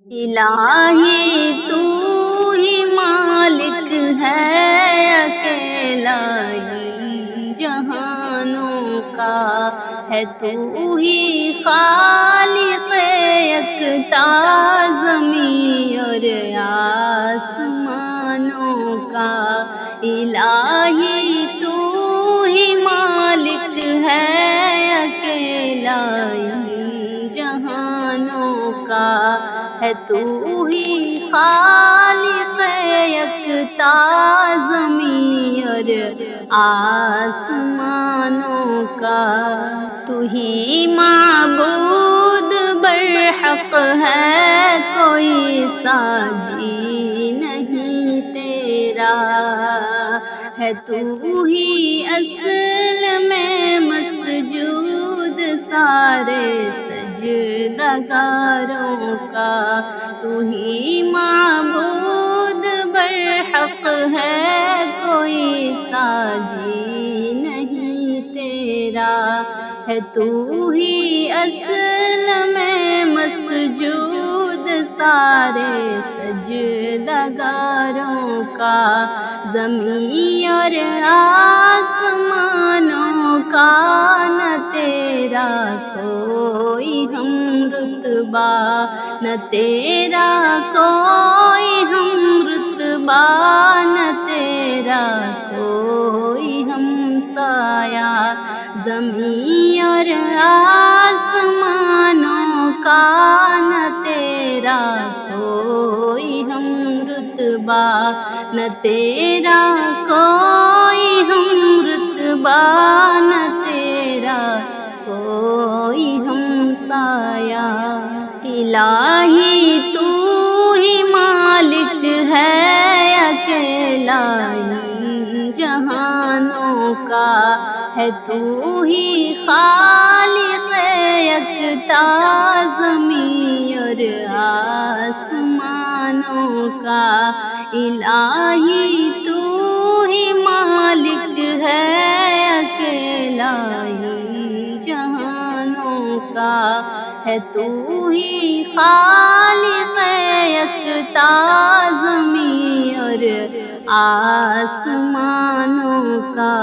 الہی تو ہی مالک ہے اکیلا ہی جہانوں کا ہے، تو ہی خالق یکتا زمین اور آسمانوں کا۔ الہی تو ہی مالک ہے اکیلا ہی جہانوں کا ہے، تو ہی خالق یکتا زمین اور آسمانوں کا۔ تو ہی معبود برحق ہے، کوئی ساجی نہیں تیرا ہے، تو ہی اصل میں مسجود سارے سجدگاروں کا۔ تو ہی معبود برحق ہے، کوئی ساجی نہیں تیرا ہے، تو ہی اصل میں مسجود سارے سجدگاروں کا۔ زمین اور آسمانوں کا نہ تیرا کوئی ہم رتبہ، نہ تیرا کوئی ہم رتبہ، نہ تیرا کوئی ہم سایہ۔ زمین اور آسمانوں کا نہ تیرا کوئی ہم رتبہ، نہ تیرا کوئی ہم رتبہ، نہ تیرا کوئی ہم سایہ۔ الہی تو ہی مالک ہے اکیلا ہی جہانوں کا ہے، تو ہی خالق یکتا زمین اور آسمانوں کا۔ الہی تو ہی مالک ہے اکیلا ہی جہانوں کا ہے، تو ہی خالق یکتا زمین اور آسمانوں کا۔